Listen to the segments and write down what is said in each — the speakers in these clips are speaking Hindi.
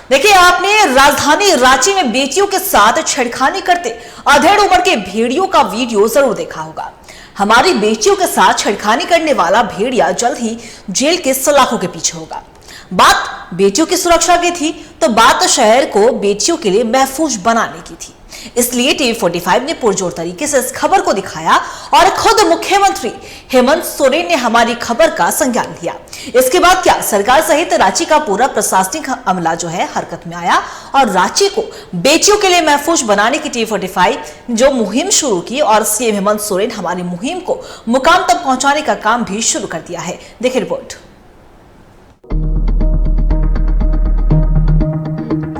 देखिए, आपने राजधानी रांची में बेटियों के साथ छेड़खानी करते अधेड़ उम्र के भेड़ियों का वीडियो जरूर देखा होगा। हमारी बेटियों के साथ छेड़खानी करने वाला भेड़िया जल्द ही जेल के सलाखों के पीछे होगा। बात बेटियों की सुरक्षा की थी तो बात शहर को बेटियों के लिए महफूज बनाने की थी। इसलिए टीवी 45 ने पुरजोर तरीके से इस खबर को दिखाया और खुद मुख्यमंत्री हेमंत सोरेन ने हमारी खबर का संज्ञान लिया। इसके बाद क्या सरकार सहित रांची का पूरा प्रशासनिक अमला जो है हरकत में आया और रांची को बेटियों के लिए महफूज बनाने की टीवी 45 जो मुहिम शुरू की और सीएम हेमंत सोरेन हमारी मुहिम को मुकाम तक पहुंचाने का काम भी शुरू कर दिया है। देखिए रिपोर्ट।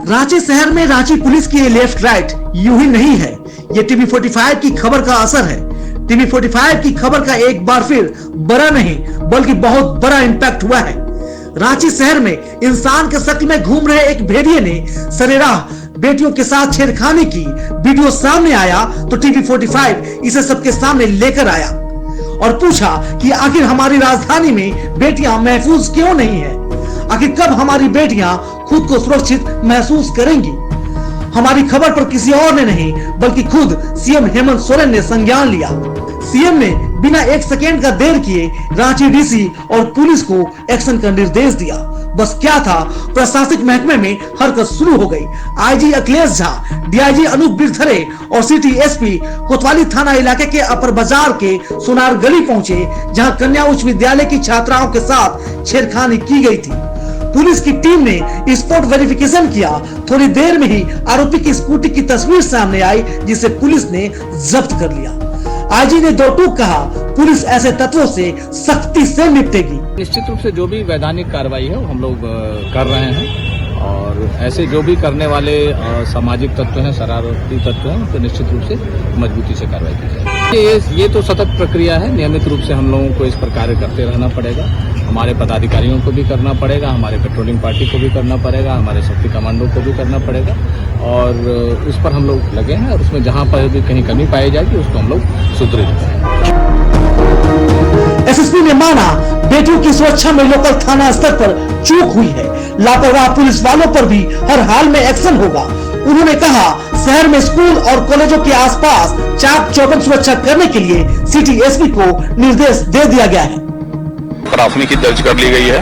रांची शहर में रांची पुलिस की लेफ्ट राइट यूं ही नहीं है, ये टीवी 45 की खबर का असर है। टीवी 45 की खबर का एक बार फिर बड़ा नहीं बल्कि बहुत बड़ा इम्पैक्ट हुआ है। रांची शहर में इंसान के शक्ल में घूम रहे एक भेड़िए ने सरेराह बेटियों के साथ छेड़खानी की वीडियो सामने आया तो टीवी 45 इसे सबके सामने लेकर आया और पूछा कि आखिर हमारी राजधानी में बेटियां महफूज क्यों नहीं है, आखिर कब हमारी बेटियां खुद को सुरक्षित महसूस करेंगी। हमारी खबर पर किसी और ने नहीं बल्कि खुद सीएम हेमंत सोरेन ने संज्ञान लिया। सीएम ने बिना एक सेकेंड का देर किए रांची डीसी और पुलिस को एक्शन का निर्देश दिया। बस क्या था, प्रशासनिक महकमे में हरकत शुरू हो गई। आईजी अखिलेश झा, डीआईजी अनूप बिरथरे और सिटी एसपी कोतवाली थाना इलाके के अपर बाजार के सोनार गली पहुंचे, जहां कन्या उच्च विद्यालय की छात्राओं के साथ छेड़खानी की गई थी। पुलिस की टीम ने स्पॉट वेरिफिकेशन किया। थोड़ी देर में ही आरोपी की स्कूटी की तस्वीर सामने आई, जिसे पुलिस ने जब्त कर लिया। आईजी ने दो टूक कहा, पुलिस ऐसे तत्वों से सख्ती से निपटेगी। निश्चित रूप से जो भी वैधानिक कार्रवाई है वो हम लोग कर रहे हैं और ऐसे जो भी करने वाले सामाजिक तत्व हैं, शरारती तत्व हैं, तो निश्चित रूप से मजबूती से कार्रवाई की जाएगी। ये तो सतत प्रक्रिया है, नियमित रूप से हम लोगों को इस पर कार्य करते रहना पड़ेगा। हमारे पदाधिकारियों को भी करना पड़ेगा, हमारे पेट्रोलिंग पार्टी को भी करना पड़ेगा, हमारे शक्ति कमांडो को भी करना पड़ेगा और उस पर हम लोग लगे हैं और उसमें जहां पर भी कहीं कमी पाई जाएगी उसको हम लोग सुदृढ़ करेंगे। एसएसपी ने माना बेटियों की सुरक्षा में लोकल थाना स्तर पर चूक हुई है, लापरवाह पुलिस वालों पर भी हर हाल में एक्शन होगा। उन्होंने कहा, शहर में स्कूल और कॉलेजों के आसपास चाक चौबंद सुरक्षा करने के लिए सिटी एसपी को निर्देश दे दिया गया है। प्राथमिकी दर्ज कर ली गई है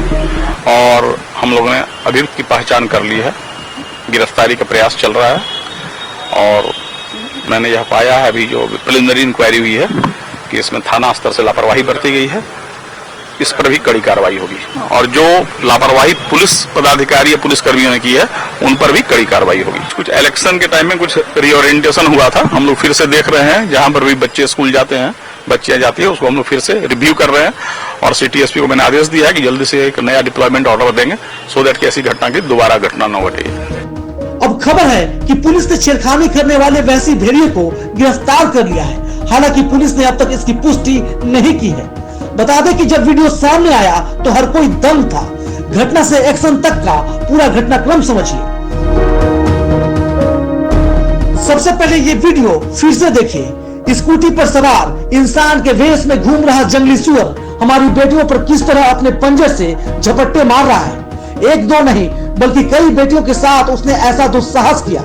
और हम लोगों ने अभियुक्त की पहचान कर ली है। गिरफ्तारी का प्रयास चल रहा है और मैंने यह पाया है अभी जो प्रिलिमिनरी इंक्वायरी हुई है कि इसमें थाना स्तर से लापरवाही बरती गई है। इस पर भी कड़ी कार्रवाई होगी और जो लापरवाही पुलिस पदाधिकारी या पुलिस कर्मियों ने की है उन पर भी कड़ी कार्रवाई होगी। कुछ इलेक्शन के टाइम में कुछ रीओरिएंटेशन हुआ था, हम लोग फिर से देख रहे हैं। जहां पर भी बच्चे स्कूल जाते हैं, बच्चियां जाती है, उसको हम लोग फिर से रिव्यू कर रहे हैं और सिटी एसपी को मैंने आदेश दिया है कि जल्दी से एक नया डिप्लॉयमेंट ऑर्डर देंगे सो दैट कि ऐसी घटना की दोबारा घटना न घटे। अब खबर है कि पुलिस ने छेड़खानी करने वाले वैसी भेड़िए को गिरफ्तार कर लिया है। हालांकि पुलिस ने अब तक इसकी पुष्टि नहीं की है। बता दें कि जब वीडियो सामने आया तो हर कोई दंग था। घटना से एक्शन तक का पूरा घटनाक्रम समझिए। सबसे पहले ये वीडियो फिर से देखिए। स्कूटी पर सवार इंसान के वेश में घूम रहा जंगली सुअर हमारी बेटियों पर किस तरह अपने पंजे से झपट्टे मार रहा है। एक दो नहीं बल्कि कई बेटियों के साथ उसने ऐसा दुस्साहस किया।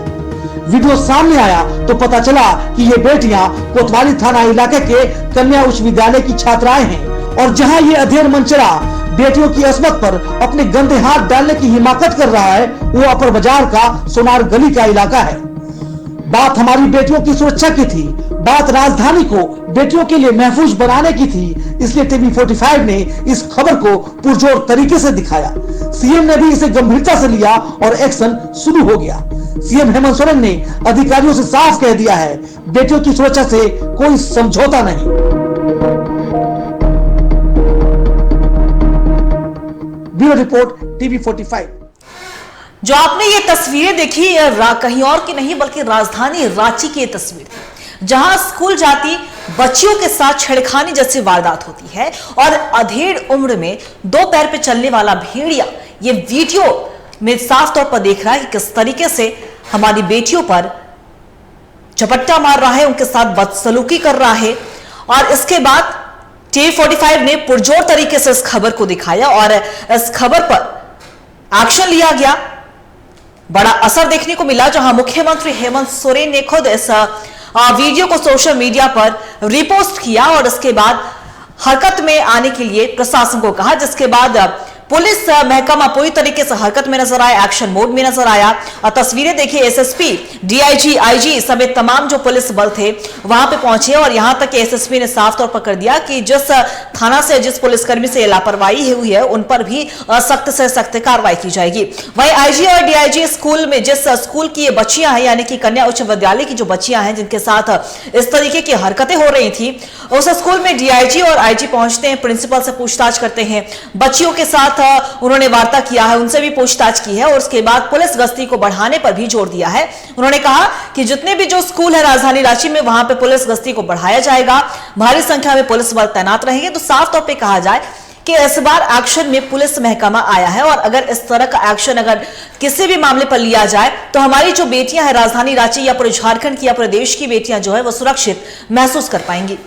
वीडियो सामने आया तो पता चला कि ये बेटियां कोतवाली थाना इलाके के कन्या उच्च विद्यालय की छात्राएं हैं और जहां ये अधेड़ मंचरा बेटियों की अस्मत पर अपने गंदे हाथ डालने की हिमाकत कर रहा है, वो अपर बाजार का सोनार गली का इलाका है। बात हमारी बेटियों की सुरक्षा की थी, बात राजधानी को बेटियों के लिए महफूज बनाने की थी। इसलिए टीवी 45 ने इस खबर को पुरजोर तरीके से दिखाया। सीएम ने भी इसे गंभीरता से लिया और एक्शन शुरू हो गया। सीएम हेमंत सोरेन ने अधिकारियों से साफ कह दिया है, बेटियों की सुरक्षा से कोई समझौता नहीं। Bureau report TV 45। जो आपने ये तस्वीरें देखी कहीं और की नहीं बल्कि राजधानी रांची की तस्वीर थी, जहां स्कूल जाती बच्चियों के साथ छेड़खानी जैसी वारदात होती है और अधेड़ उम्र में दो पैर पे चलने वाला भेड़िया ये वीडियो में साफ तौर पर देख रहा है कि किस तरीके से हमारी बेटियों पर झपट्टा मार रहा है, उनके साथ बदसलूकी कर रहा है। और इसके बाद टीवी 45 ने पुरजोर तरीके से इस खबर को दिखाया और इस खबर पर एक्शन लिया गया। बड़ा असर देखने को मिला, जहां मुख्यमंत्री हेमंत सोरेन ने खुद इस वीडियो को सोशल मीडिया पर रिपोस्ट किया और इसके बाद हरकत में आने के लिए प्रशासन को कहा, जिसके बाद पुलिस महकमा पूरी तरीके से हरकत में नजर आया, एक्शन मोड में नजर आया। और तस्वीरें देखिए, एसएसपी, डीआईजी, आईजी समेत तमाम जो पुलिस बल थे वहां पे पहुंचे और यहां तक एसएसपी ने साफ तौर पर कर दिया कि जिस थाना से जिस पुलिसकर्मी से लापरवाही हुई है उन पर भी सख्त से सख्त कार्रवाई की जाएगी। वहीं आईजी और डीआईजी स्कूल में जिस स्कूल की ये बच्चियां हैं, यानी कि कन्या उच्च विद्यालय की जो बच्चियां हैं जिनके साथ इस तरीके की हरकतें हो रही थी, उस स्कूल में डीआईजी और आईजी पहुंचते हैं, प्रिंसिपल से पूछताछ करते हैं, बच्चियों के साथ उन्होंने वार्ता किया है, उनसे भी पूछताछ की है और उसके बाद पुलिस गश्ती को बढ़ाने पर भी जोर दिया है। उन्होंने कहा कि जितने भी जो स्कूल है राजधानी रांची में वहां पे पुलिस गश्ती को बढ़ाया जाएगा, भारी संख्या में पुलिस बल तैनात रहेंगे। तो साफ तौर पे कहा जाए कि इस बार एक्शन में पुलिस महकमा आया है और अगर इस तरह का एक्शन अगर किसी भी मामले पर लिया जाए तो हमारी जो बेटियां हैं राजधानी रांची या पूरे झारखंड की या पूरे देश की बेटियां जो है वो सुरक्षित महसूस कर पाएंगी।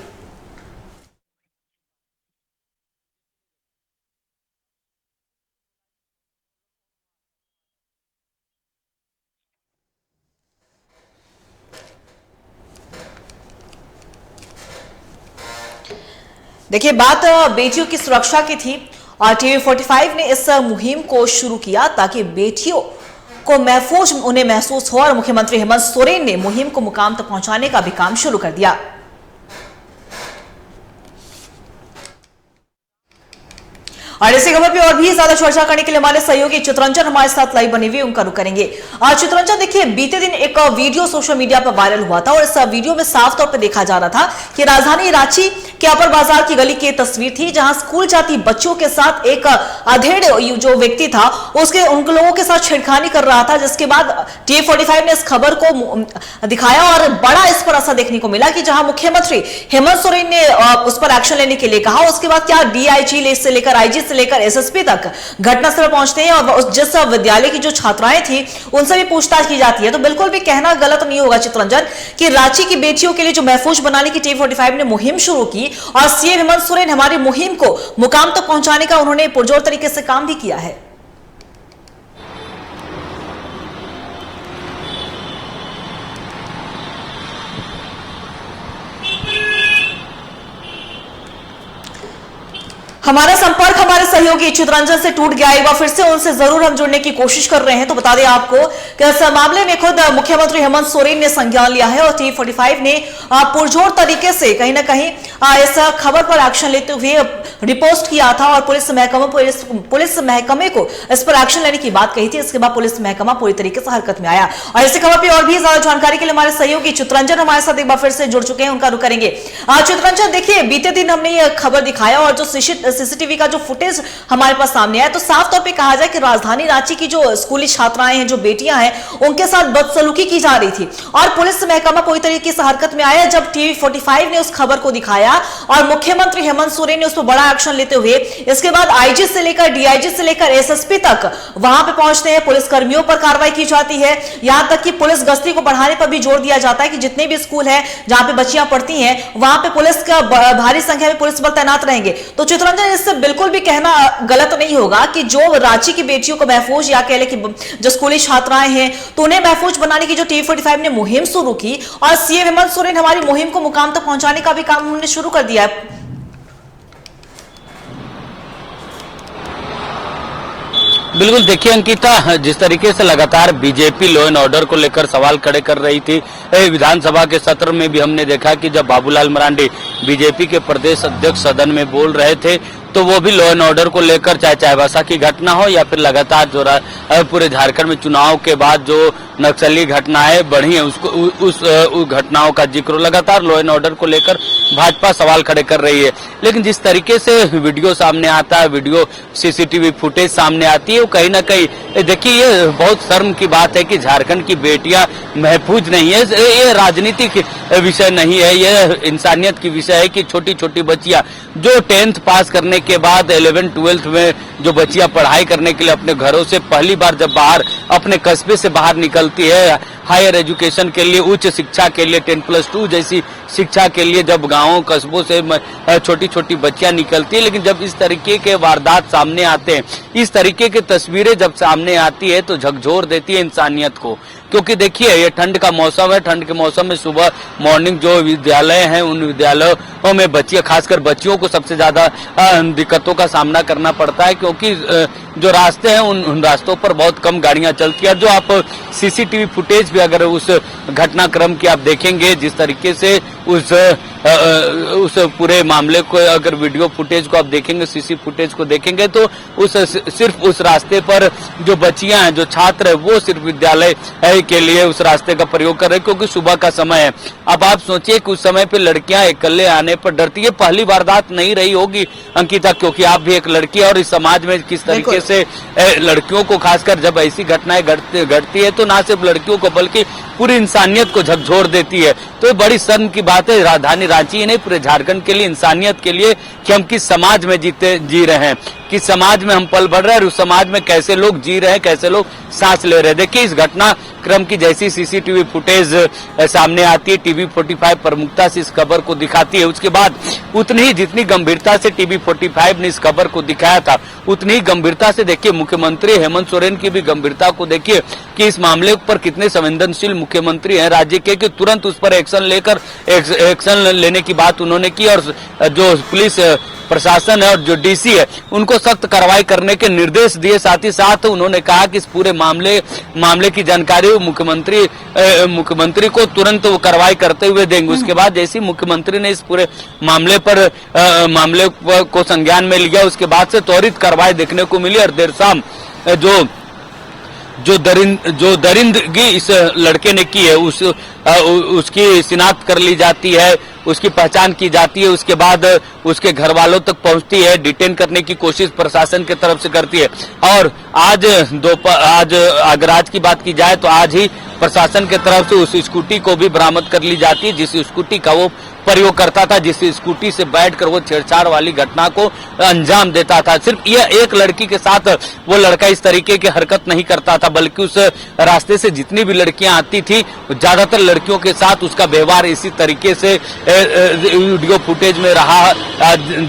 देखिए, बात बेटियों की सुरक्षा की थी और टीवी 45 ने इस मुहिम को शुरू किया ताकि बेटियों को महफूज उन्हें महसूस हो और मुख्यमंत्री हेमंत सोरेन ने मुहिम को मुकाम तक पहुंचाने का भी काम शुरू कर दिया। और इसी खबर पे और भी ज्यादा चर्चा करने के लिए हमारे सहयोगी चित्रंजन हमारे साथ लाइव बने हुए, उनका रुख करेंगे। चित्रंजन, देखिए, बीते दिन एक वीडियो सोशल मीडिया पर वायरल हुआ था और इस वीडियो में साफ तौर पर देखा जा रहा था कि राजधानी रांची के अपर बाजार की गली की तस्वीर थी, जहां स्कूल जाती बच्चों के साथ एक अधेड़ जो व्यक्ति था उसके उन लोगों के साथ छेड़खानी कर रहा था। जिसके बाद टीवी 45 ने इस खबर को दिखाया और बड़ा इस पर असर देखने को मिला कि जहां मुख्यमंत्री हेमंत सोरेन ने उस पर एक्शन लेने के लिए कहा, उसके बाद क्या डीआईजी से लेकर आईजी से लेकर एसएसपी तक घटनास्थल पहुंचते हैं और जिस विद्यालय की जो छात्राएं थी उनसे भी पूछताछ की जाती है। तो बिल्कुल भी कहना गलत नहीं होगा चित्रंजन कि रांची की बेटियों के लिए जो महफूज बनाने की टीवी 45 ने मुहिम शुरू की और सीएम हेमंत सोरेन हमारी मुहिम को मुकाम तक पहुंचाने का उन्होंने पुरजोर तरीके से काम भी किया है। हमारा संपर्क हमारे सहयोगी चित्रंजन से टूट गया, एक बार फिर से उनसे जरूर हम जुड़ने की कोशिश कर रहे हैं। तो बता दें आपको कि इस मामले में खुद मुख्यमंत्री हेमंत सोरेन ने संज्ञान लिया है और टीवी 45 ने पुरजोर तरीके से कहीं ना कहीं इस खबर पर एक्शन लेते हुए रिपोस्ट किया था और पुलिस महकमे को इस पर एक्शन लेने की बात कही थी। इसके बाद पुलिस महकमा पूरी तरीके से हरकत में आया और इसी खबर पर और भी ज्यादा जानकारी के लिए हमारे सहयोगी चित्रंजन हमारे साथ एक बार फिर से जुड़ चुके हैं, उनका रुख करेंगे। चित्रंजन, देखिए, बीते दिन हमने ये खबर दिखाया और जो सीसीटीवी का जो फुटेज हमारे पास सामने आया तो साफ तौर पे कहा जाए कि राजधानी रांची की जो स्कूली छात्राएं हैं, जो बेटियां हैं, उनके साथ बदसलूकी की जा रही थी और पुलिस महकमा पूरी तरीके से हरकत में आया। जब टीवी 45 ने उस खबर को दिखाया और मुख्यमंत्री हेमंत सोरेन ने उस पर बड़ा एक्शन लेते हुए इसके बाद आईजी से लेकर डीआईजी से लेकर एसएसपी तक वहां पे पहुंचते हैं, पुलिस कर्मियों पर कार्रवाई की जाती है, यहां तक कि पुलिस गश्ती को बढ़ाने पर भी जोर दिया जाता है कि जितने भी स्कूल है जहां पे बच्चियां पढ़ती हैं वहां पे पुलिस का भारी संख्या में पुलिस बल तैनात रहेंगे। तो चित्रंजन, इससे बिल्कुल भी कहना गलत नहीं होगा कि जो रांची की बेटियों को महफूज या कह ले कि जो स्कूली छात्राएं हैं तो उन्हें महफूज बनाने की जो टीवी 45 ने मुहिम शुरू की और सीएम हेमंत सोरेन हमारी मुहिम को मुकाम तक पहुंचाने का भी काम उन्होंने शुरू कर दिया है। बिल्कुल, देखिए अंकिता, जिस तरीके से लगातार बीजेपी लॉ एंड ऑर्डर को लेकर सवाल खड़े कर रही थी, विधानसभा के सत्र में भी हमने देखा कि जब बाबूलाल मरांडी बीजेपी के प्रदेश अध्यक्ष सदन में बोल रहे थे तो वो भी लॉ एंड ऑर्डर को लेकर चाहे चाईबासा की घटना हो या फिर लगातार जो पूरे झारखंड में चुनाव के बाद जो नक्सली घटनाएं बढ़ी हैं उसको उस घटनाओं का जिक्र लगातार लॉ एंड ऑर्डर को लेकर भाजपा सवाल खड़े कर रही है। लेकिन जिस तरीके से वीडियो सामने आता है, वीडियो सीसीटीवी फुटेज सामने आती है, वो कहीं ना कहीं देखिए ये बहुत शर्म की बात है कि झारखंड की बेटियां महफूज नहीं है। ये राजनीतिक विषय नहीं है, ये इंसानियत की विषय है कि छोटी छोटी बच्चियां जो 10th पास करने के बाद 11-12 में जो बच्चियां पढ़ाई करने के लिए अपने घरों से पहली बार जब बाहर अपने कस्बे से बाहर निकलती है हायर एजुकेशन के लिए, उच्च शिक्षा के लिए, 10+2 जैसी शिक्षा के लिए जब गांवों कस्बों से छोटी छोटी बच्चियां निकलती है, लेकिन जब इस तरीके के वारदात सामने आते हैं, इस तरीके की तस्वीरें जब सामने आती है तो झकझोर देती है इंसानियत को। क्योंकि देखिए ये ठंड का मौसम है, ठंड के मौसम में सुबह मॉर्निंग जो विद्यालय हैं उन विद्यालयों में बच्चियां, खासकर बच्चियों को सबसे ज्यादा दिक्कतों का सामना करना पड़ता है, क्योंकि जो रास्ते हैं उन रास्तों पर बहुत कम गाड़ियां चलती है। जो आप सीसीटीवी फुटेज भी अगर उस घटनाक्रम की आप देखेंगे, जिस तरीके से उस पूरे मामले को अगर वीडियो फुटेज को आप देखेंगे, सीसी फुटेज को देखेंगे, तो सिर्फ उस रास्ते पर जो बच्चियां हैं, जो छात्र है, वो सिर्फ विद्यालय के लिए उस रास्ते का प्रयोग कर रहे हैं, क्योंकि सुबह का समय है। अब आप सोचिए कि उस समय पे लड़कियां अकेले आने पर डरती है। पहली वारदात नहीं रही होगी अंकिता, क्योंकि आप भी एक लड़की है और इस समाज में किस तरीके से लड़कियों को, खासकर जब ऐसी घटनाएं घटती है तो ना सिर्फ लड़कियों को बल्कि पूरी इंसानियत को झकझोर देती है। तो ये बड़ी शर्म की बात है राजधानी रांची ही नहीं, पूरे झारखंड के लिए, इंसानियत के लिए, कि हम किस समाज में जी रहे हैं, किस समाज में हम पल बढ़ रहे हैं और उस समाज में कैसे लोग जी रहे हैं, कैसे लोग सांस ले रहे हैं। देखिए इस घटनाक्रम की जैसी सीसीटीवी फुटेज सामने आती है, टीवी 45 प्रमुखता से इस खबर को दिखाती है। उसके बाद उतनी ही जितनी गंभीरता से टीवी 45 ने इस खबर को दिखाया था, उतनी ही गंभीरता से देखिए मुख्यमंत्री हेमंत सोरेन की भी गंभीरता को देखिए कि इस मामले पर कितने संवेदनशील मुख्यमंत्री हैं राज्य के, कि तुरंत उस पर एक्शन लेने की बात उन्होंने की और जो पुलिस प्रशासन है और जो डीसी है उनको सख्त कार्रवाई करने के निर्देश दिए। साथ ही साथ उन्होंने कहा कि इस पूरे मामले की जानकारी मुख्यमंत्री को तुरंत वो कार्रवाई करते हुए देंगे। उसके बाद जैसे मुख्यमंत्री ने इस पूरे मामले को संज्ञान में लिया, उसके बाद से त्वरित कार्रवाई देखने को मिली और देर शाम जो दरिंदगी इस लड़के ने की है उसकी शिनाख्त कर ली जाती है, उसकी पहचान की जाती है, उसके बाद उसके घर वालों तक पहुंचती है, डिटेन करने की कोशिश प्रशासन की तरफ से करती है। और आज अगर आज की बात की जाए तो आज ही प्रशासन की तरफ से उस स्कूटी को भी बरामद कर ली जाती है, जिस स्कूटी का वो प्रयोग करता था, जिस स्कूटी से बैठकर वो छेड़छाड़ वाली घटना को अंजाम देता था। सिर्फ यह एक लड़की के साथ वो लड़का इस तरीके की हरकत नहीं करता था, बल्कि उस रास्ते से जितनी भी लड़कियां आती थी ज्यादातर लड़कियों के साथ उसका व्यवहार इसी तरीके से वीडियो फुटेज में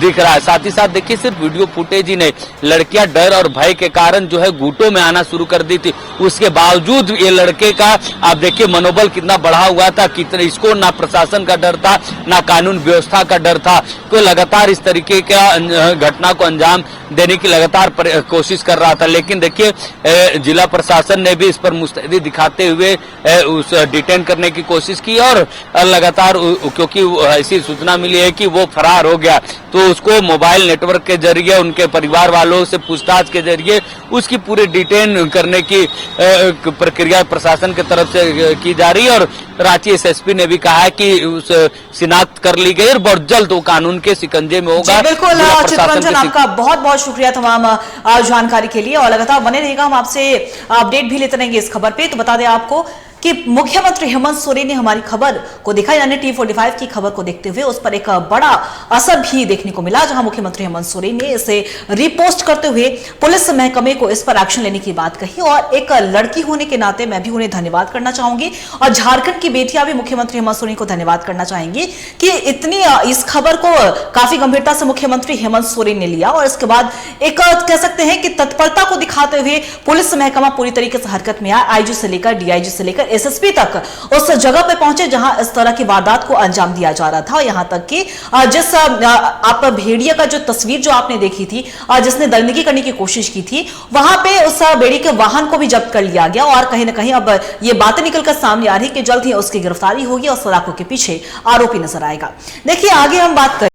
दिख रहा है। साथ ही साथ देखिए सिर्फ वीडियो फुटेज ही नहीं, लड़कियां डर और भय के कारण जो है गुटों में आना शुरू कर दी थी। उसके बावजूद ये लड़के का आप देखिए मनोबल कितना बढ़ा हुआ था, कितना इसको ना प्रशासन का डर था ना कानून व्यवस्था का डर था, तो लगातार इस तरीके का घटना को अंजाम देने की लगातार कोशिश कर रहा था। लेकिन देखिए जिला प्रशासन ने भी इस पर मुस्तैदी दिखाते हुए उस डिटेन करने की कोशिश की और लगातार क्योंकि ऐसी सूचना मिली है कि वो फरार हो गया, तो उसको मोबाइल नेटवर्क के जरिए उनके परिवार वालों से पूछताछ के जरिए उसकी पूरी डिटेन करने की प्रक्रिया प्रशासन की तरफ से की जा रही है। और रांची एसएसपी ने भी कहा है कि उस शिनाख्त कर ली गई और बहुत जल्द वो कानून के शिकंजे में होगा। बिल्कुल चित्ररंजन, आपका बहुत बहुत शुक्रिया तमाम जानकारी के लिए और लगातार बने रहेगा, हम आपसे अपडेट भी लेते रहेंगे इस खबर पे। तो बता दें आपको कि मुख्यमंत्री हेमंत सोरेन ने हमारी खबर को देखा, यानी T45 की खबर को देखते हुए उस पर एक बड़ा असर भी देखने को मिला, जहां मुख्यमंत्री हेमंत सोरेन ने इसे रिपोस्ट करते हुए पुलिस महकमे को इस पर एक्शन लेने की बात कही। और एक लड़की होने के नाते मैं भी उन्हें धन्यवाद करना चाहूंगी और झारखंड की बेटियां भी मुख्यमंत्री हेमंत सोरेन को धन्यवाद करना चाहेंगी कि इतनी इस खबर को काफी गंभीरता से मुख्यमंत्री हेमंत सोरेन ने लिया और इसके बाद एक कह सकते हैं कि तत्परता को दिखाते हुए पुलिस महकमा पूरी तरीके से हरकत में आया। आईजी से लेकर डीआईजी से लेकर एसएसपी तक उस जगह पे पहुंचे जहां इस तरह की वारदात को अंजाम दिया जा रहा था। यहां तक कि जिस आप भेड़िया का जो तस्वीर जो आपने देखी थी, जिसने दरिंदगी करने की कोशिश की थी, वहां पे उस भेड़िए के वाहन को भी जब्त कर लिया गया और कहीं ना कहीं अब ये बातें निकलकर सामने आ रही कि जल्द ही उसकी गिरफ्तारी होगी और सलाखों के पीछे आरोपी नजर आएगा। देखिए आगे हम बात करें।